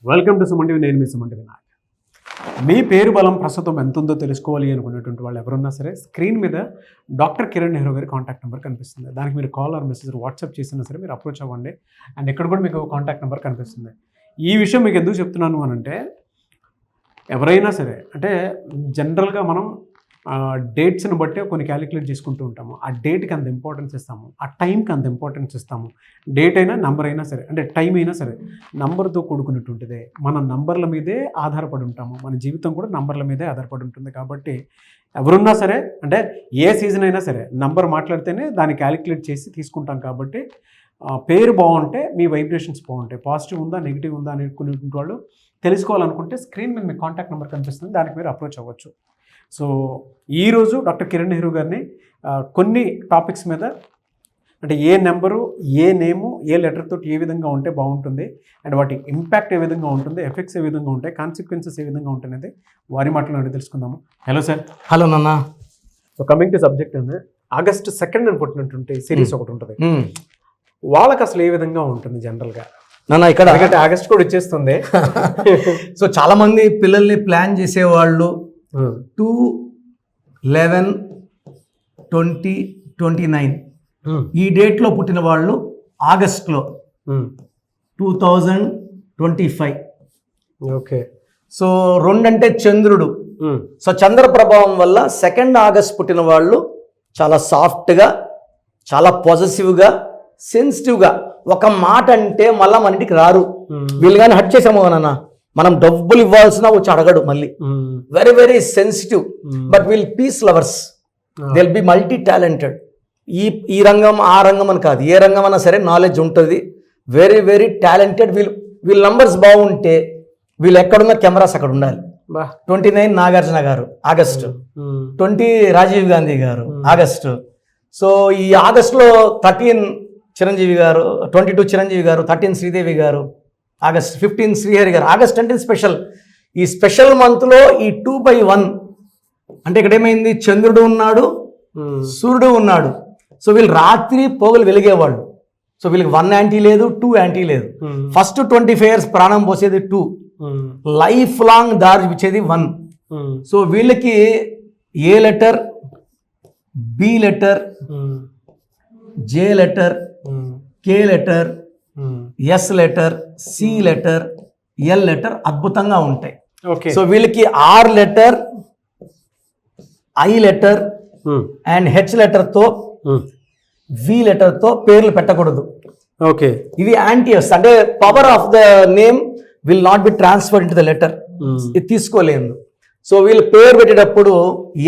Welcome to సుమంటివి. నేను మీ సుమంటి వినాయక్. మీ పేరు బలం ప్రస్తుతం ఎంత ఉందో తెలుసుకోవాలి అనుకునేటువంటి వాళ్ళు ఎవరున్నా సరే స్క్రీన్ మీద డాక్టర్ కిరణ్ నెహ్రూ గారి కాంటాక్ట్ నెంబర్ కనిపిస్తుంది. దానికి మీరు కాల్ ఆర్ మెసేజ్ వాట్సాప్ చేసినా సరే మీరు అప్రోచ్ అవ్వండి. అండ్ ఇక్కడ కూడా మీకు కాంటాక్ట్ నెంబర్ కనిపిస్తుంది. ఈ విషయం మీకు ఎందుకు చెప్తున్నాను అని అంటే, ఎవరైనా సరే అంటే జనరల్గా మనం డేట్స్ని బట్టి కొన్ని క్యాలిక్యులేట్ చేసుకుంటూ ఉంటాము. ఆ డేట్కి అంత ఇంపార్టెన్స్ ఇస్తాము, ఆ టైంకి అంత ఇంపార్టెన్స్ ఇస్తాము. డేట్ అయినా నంబర్ అయినా సరే, అంటే టైం అయినా సరే నంబర్తో కూడుకున్నటువంటిదే. మనం నంబర్ల మీదే ఆధారపడి ఉంటాము. మన జీవితం కూడా నంబర్ల మీదే ఆధారపడి ఉంటుంది. కాబట్టి ఎవరున్నా సరే, అంటే ఏ సీజన్ అయినా సరే నంబర్ మాట్లాడితేనే దాన్ని క్యాలిక్యులేట్ చేసి తీసుకుంటాం. కాబట్టి పేరు బాగుంటే మీ వైబ్రేషన్స్ బాగుంటాయి. పాజిటివ్ ఉందా నెగిటివ్ ఉందా అనుకునేటువంటి వాళ్ళు తెలుసుకోవాలనుకుంటే స్క్రీన్ మీద మీ కాంటాక్ట్ నెంబర్ కనిపిస్తుంది, దానికి మీరు అప్రోచ్ అవ్వచ్చు. సో ఈరోజు డాక్టర్ కిరణ్ నెహ్రూ గారిని కొన్ని టాపిక్స్ మీద, అంటే ఏ నెంబరు, ఏ నేము, ఏ లెటర్ తోటి ఏ విధంగా ఉంటే బాగుంటుంది, అండ్ వాటి ఇంపాక్ట్ ఏ విధంగా ఉంటుంది, ఎఫెక్ట్స్ ఏ విధంగా ఉంటాయి, కాన్సిక్వెన్సెస్ ఏ విధంగా ఉంటాయి అనేది వారి మాటలు తెలుసుకుందాము. Hello sir. హలో నాన్న. సో కమింగ్ టు సబ్జెక్ట్ అండి, August 2nd అని పుట్టినటువంటి సిరీస్ ఒకటి ఉంటుంది. వాళ్ళకి అసలు ఏ విధంగా ఉంటుంది జనరల్గా నాన్న? ఇక్కడ ఆగస్ట్ కూడా వచ్చేస్తుంది. సో చాలా మంది పిల్లల్ని ప్లాన్ చేసేవాళ్ళు 2/11/2029 ఈ డేట్లో పుట్టిన వాళ్ళు ఆగస్ట్లో 2025. ఓకే. సో 2 అంటే చంద్రుడు. సో చంద్ర ప్రభావం వల్ల 2 ఆగస్ట్ పుట్టిన వాళ్ళు చాలా సాఫ్ట్గా, చాలా పాజిటివ్గా, సెన్సిటివ్గా, ఒక మాట అంటే మళ్ళీ మన ఇంటికి రారు. వీళ్ళు కానీ హట్ చేసాము నాన్న, మనం డబ్బులు ఇవ్వాల్సిన వచ్చి అడగడు మళ్ళీ. Very very sensitive, but we'll peace lovers, they will be multi talented. ఈ రంగం ఆ రంగం అని కాదు, ఏ రంగం అన్నా సరే నాలెడ్జ్ ఉంటుంది. Very very talented. వీళ్ళ నంబర్స్ బాగుంటే వీళ్ళు ఎక్కడున్న కెమెరాస్ అక్కడ ఉండాలి. 29 నాగార్జున గారు ఆగస్టు, 20 రాజీవ్ గాంధీ గారు ఆగస్టు. సో ఈ ఆగస్టులో 13 చిరంజీవి గారు, 22 చిరంజీవి గారు, 13 శ్రీదేవి గారు ఆగస్ట్, 15 శ్రీహరి గారు. ఆగస్ట్ అంటే స్పెషల్. ఈ స్పెషల్ మంత్లో ఈ 2/1 అంటే ఇక్కడ ఏమైంది, చంద్రుడు ఉన్నాడు, సూర్యుడు ఉన్నాడు. సో వీళ్ళు రాత్రి పోగలు వెలిగేవాళ్ళు. సో వీళ్ళకి 1 యాంటీ లేదు, 2 యాంటీ లేదు. ఫస్ట్ 25 years ప్రాణం పోసేది 2, లైఫ్ లాంగ్ దారి ఇచ్చేది 1. సో వీళ్ళకి A letter, B letter, J letter, K letter, S letter, C letter, L letter అద్భుతంగా ఉంటాయి. సో వీళ్ళకి R letter, I letter and H లెటర్తో, వి లెటర్తో పేర్లు పెట్టకూడదు. ఓకే. ఇది యాంటీఎస్, అంటే power of the name will not be transfer into the letter. ఇది తీసుకోలేదు. సో వీళ్ళు పేరు పెట్టేటప్పుడు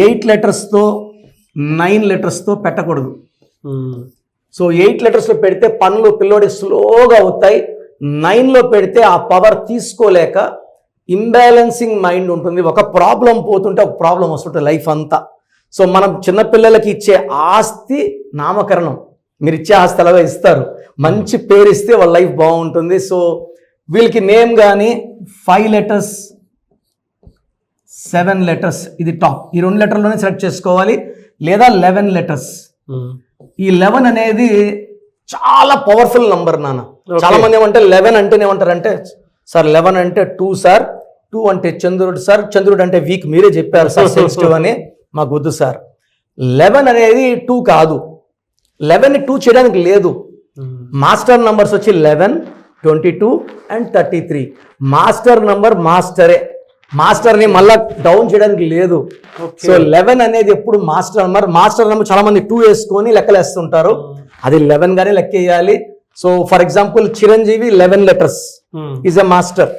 8 letersతో 9 letersతో పెట్టకూడదు. సో 8 letersలో పెడితే పనులు పిల్లోడి స్లోగా అవుతాయి. 9లో పెడితే ఆ పవర్ తీసుకోలేక ఇంబ్యాలెన్సింగ్ మైండ్ ఉంటుంది. ఒక ప్రాబ్లం పోతుంటే ఒక ప్రాబ్లం వస్తుంటుంది లైఫ్ అంతా. సో మనం చిన్నపిల్లలకి ఇచ్చే ఆస్తి నామకరణం. మీరు ఇచ్చే ఆస్తి అలాగే ఇస్తారు, మంచి పేరు ఇస్తే వాళ్ళ లైఫ్ బాగుంటుంది. సో వీళ్ళకి నేమ్ కానీ 5 letters 7 letters ఇది టాప్. ఈ 2 leterలోనే సెలెక్ట్ చేసుకోవాలి, లేదా 11 letters. ఈ 11 అనేది చాలా పవర్ఫుల్ నంబర్ నాన్న. చాలా మంది ఏమంటే 11 అంటేనే ఏమంటారంటే, సార్ 11 అంటే 2 సార్, 2 అంటే చంద్రుడు సార్, చంద్రుడు అంటే వీక్, మీరే చెప్పారు సార్ సెన్సిటివ్ అని, మాకు వద్దు సార్. 11 అనేది 2 కాదు, 11ని 2 చేయడానికి లేదు. మాస్టర్ నంబర్స్ వచ్చి 11, 22 అండ్ 33. మాస్టర్ నంబర్ మాస్టరే, మాస్టర్ని మళ్ళా డౌన్ చేయడానికి లేదు. సో 11 అనేది ఎప్పుడు మాస్టర్ నంబర్. మాస్టర్ నంబర్ చాలా మంది 2 వేసుకొని లెక్కలేస్తుంటారు, అది 11 గానే లెక్కేయాలి. So for example Chiranjeevi 11 letters is a master.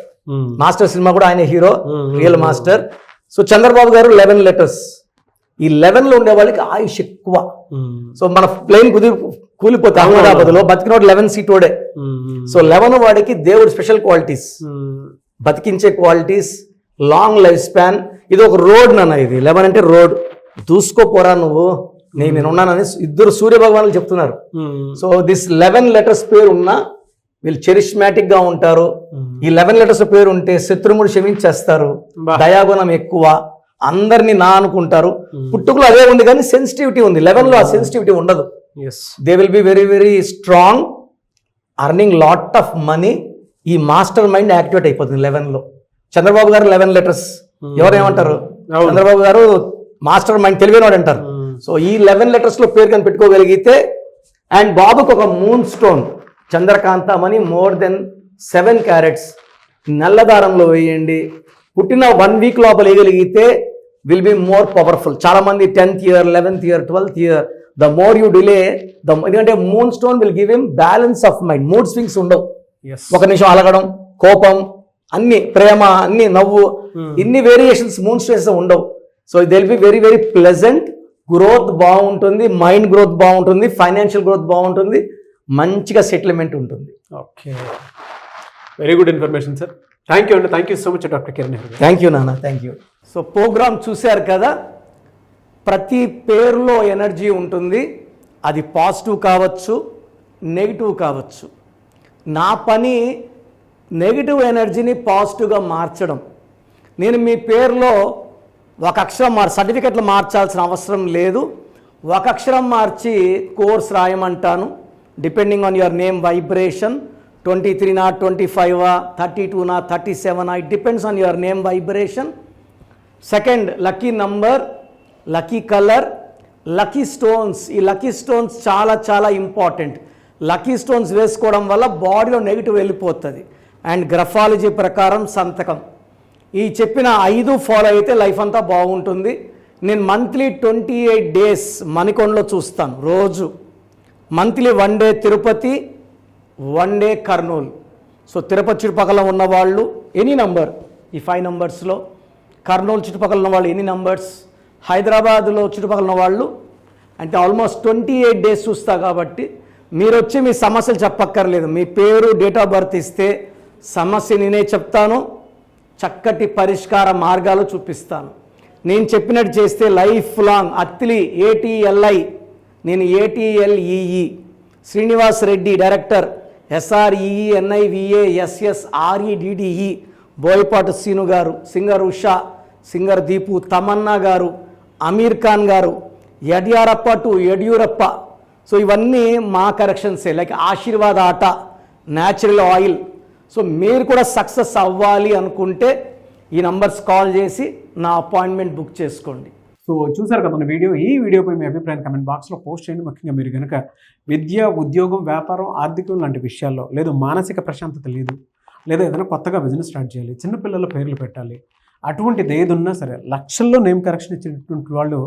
Master cinema కూడా ఆయన hero, real master. So Chandrababu garu 11 letters. ఈ 11లో ఉండే వాళ్ళకి ఆయుష్ ఎక్కువ. సో మన ప్లేన్ కూలిపోతే అహ్మదాబాద్లో బతికినోడు 11 seat వాడే. సో 11 వాడికి దేవుడు స్పెషల్ క్వాలిటీస్, బతికించే క్వాలిటీస్, లాంగ్ లైఫ్ స్పాన్. ఇది ఒక రోడ్ నాన్న, ఇది 11 అంటే రోడ్. దూసుకోపోరా నువ్వు, నేను ఉన్నానని ఇద్దరు సూర్య భగవానులు చెప్తున్నారు. సో దిస్ 11 letters పేరు ఉన్నా వీళ్ళు చెరిష్మాటిక్ గా ఉంటారు. ఈ 11 letters పేరు ఉంటే శత్రుముడు క్షమించేస్తారు, దయాగుణం ఎక్కువ, అందరినీ నా అనుకుంటారు. పుట్టుకలో అదే ఉంది కానీ సెన్సిటివిటీ ఉంది. 11లో ఆ సెన్సిటివిటీ ఉండదు. They will B very very strong, earning lot of money, ఈ మాస్టర్ మైండ్ యాక్టివేట్ అయిపోతుంది 11లో. చంద్రబాబు గారు 11 లెటర్స్, ఎవరేమంటారు? అవును. చంద్రబాబు గారు మాస్టర్ మైండ్, తెలివైనవాడు అంటారు. సో ఈ 11 లెటర్స్లో పేరు కానీ పెట్టుకోగలిగితే, అండ్ బాబుకు ఒక మూన్ స్టోన్ చంద్రకాంతమని మోర్ దెన్ 7 క్యారెట్స్ నల్లదారంలో వేయండి. పుట్టిన 1 వీక్ లోపల వేయగలిగితే విల్ బి మోర్ పవర్ఫుల్. చాలామంది 10th year, 11th year, 12th year, the more you delay ఎందుకంటే moon stone will give him balance of mind. Mood swings ఉండవు. ఒక నిమిషం అలగడం, కోపం, అన్ని ప్రేమ, అన్ని నవ్వు, ఇన్ని వేరియేషన్స్ మూన్ స్టోన్స్ ఉండవు. So will be very very pleasant. Growth బాగుంటుంది, మైండ్ గ్రోత్ బాగుంటుంది, ఫైనాన్షియల్ గ్రోత్ బాగుంటుంది, మంచిగా సెటిల్మెంట్ ఉంటుంది. Okay, very good information sir. Thank you అండి. Thank you so much doctor Kiran Nehru. Thank you నాన్న, థ్యాంక్ యూ. సో ప్రోగ్రామ్ చూశారు కదా, ప్రతి పేరులో ఎనర్జీ ఉంటుంది. అది పాజిటివ్ కావచ్చు, నెగిటివ్ కావచ్చు. నా పని నెగిటివ్ ఎనర్జీని పాజిటివ్గా మార్చడం. నేను మీ పేరులో ఒక అక్షరం సర్టిఫికెట్లు మార్చాల్సిన అవసరం లేదు. ఒక అక్షరం మార్చి కోర్స్ రాయమంటాను. Depending on your name vibration, 23 25 32 37, it depends on your name vibration. Second, lucky number, lucky colour, lucky stones. ఈ లక్కీ స్టోన్స్ చాలా చాలా ఇంపార్టెంట్. లక్కీ స్టోన్స్ వేసుకోవడం వల్ల బాడీలో నెగిటివ్ వెళ్ళిపోతుంది. అండ్ గ్రఫాలజీ ప్రకారం సంతకం. ఈ చెప్పిన 5 ఫాలో అయితే లైఫ్ అంతా బాగుంటుంది. నేను మంత్లీ 28 డేస్ మణికొండలో చూస్తాను రోజు. Monthly 1 day Tirupati, 1 day Kurnool. So Tirupati చుట్టుపక్కల ఉన్నవాళ్ళు ఎనీ నంబర్, ఈ 5 నంబర్స్లో, కర్నూలు చుట్టుపక్కల ఉన్న వాళ్ళు ఎనీ నంబర్స్, హైదరాబాద్లో చుట్టుపక్కల ఉన్న వాళ్ళు, అంటే ఆల్మోస్ట్ 28 డేస్ చూస్తా. కాబట్టి మీరు వచ్చి మీ సమస్యలు చెప్పక్కర్లేదు. మీ పేరు, డేట్ ఆఫ్ బర్త్ ఇస్తే సమస్య నేనే చెప్తాను, చక్కటి పరిష్కార మార్గాలు చూపిస్తాను. నేను చెప్పినట్టు చేస్తే లైఫ్ లాంగ్. అత్తిలి ATLI, నేను ATLEE, Srinivas Reddy director, SREENIVASSREDDE, Boyapati Seenu garu, singer Usha, singer Deepu, Tamannaah garu, Aamir Khan గారు, యడ్యారప్ప టు యడ్యూరప్ప. సో ఇవన్నీ మా కరెక్షన్సే. లైక్ ఆశీర్వాద ఆట, న్యాచురల్ ఆయిల్. సో మీరు కూడా సక్సెస్ అవ్వాలి అనుకుంటే ఈ నంబర్స్ కాల్ చేసి నా అపాయింట్మెంట్ బుక్ చేసుకోండి. సో చూసారు కదా మన వీడియో. ఈ వీడియోపై మీ అభిప్రాయం కమెంట్ బాక్స్లో పోస్ట్ చేయండి. ముఖ్యంగా మీరు కనుక విద్య, ఉద్యోగం, వ్యాపారం, ఆర్థికం లాంటి విషయాల్లో, లేదు మానసిక ప్రశాంతత లేదు, లేదా ఏదైనా కొత్తగా బిజినెస్ స్టార్ట్ చేయాలి, చిన్నపిల్లల పేర్లు పెట్టాలి, అటువంటిది ఏది ఉన్నా సరే, లక్షల్లో నేమ్ కరెక్షన్ ఇచ్చినటువంటి వాళ్ళు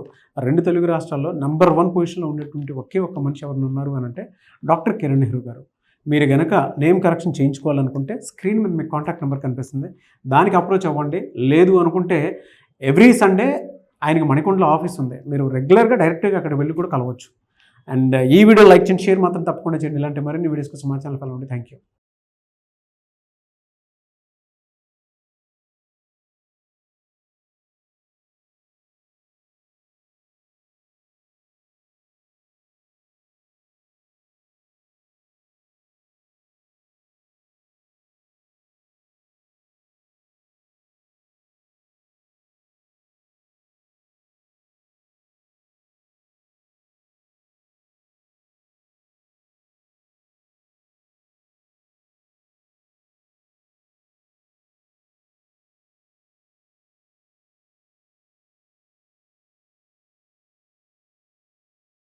2 తెలుగు రాష్ట్రాల్లో నంబర్ 1 పొజిషన్లో ఉండేటువంటి ఒకే ఒక్క మనిషి ఎవరు ఉన్నారు అని అంటే డాక్టర్ కిరణ్ నెహ్రూ గారు. మీరు కనుక నేమ్ కరెక్షన్ చేయించుకోవాలనుకుంటే స్క్రీన్ మీద మీకు కాంటాక్ట్ నెంబర్ కనిపిస్తుంది, దానికి అప్రోచ్ అవ్వండి. లేదు అనుకుంటే ఎవ్రీ సండే ఆయనకి మణికొండలో ఆఫీస్ ఉంది, మీరు రెగ్యులర్గా డైరెక్ట్గా అక్కడ వెళ్ళి కూడా కలవచ్చు. అండ్ ఈ వీడియో లైక్ చేయండి, షేర్ మాత్రం తప్పకుండా చేయండి. ఇలాంటి మరిన్ని వీడియోస్ కోసం మా ఛానల్ ఫాలో అవ్వండి. Thank you.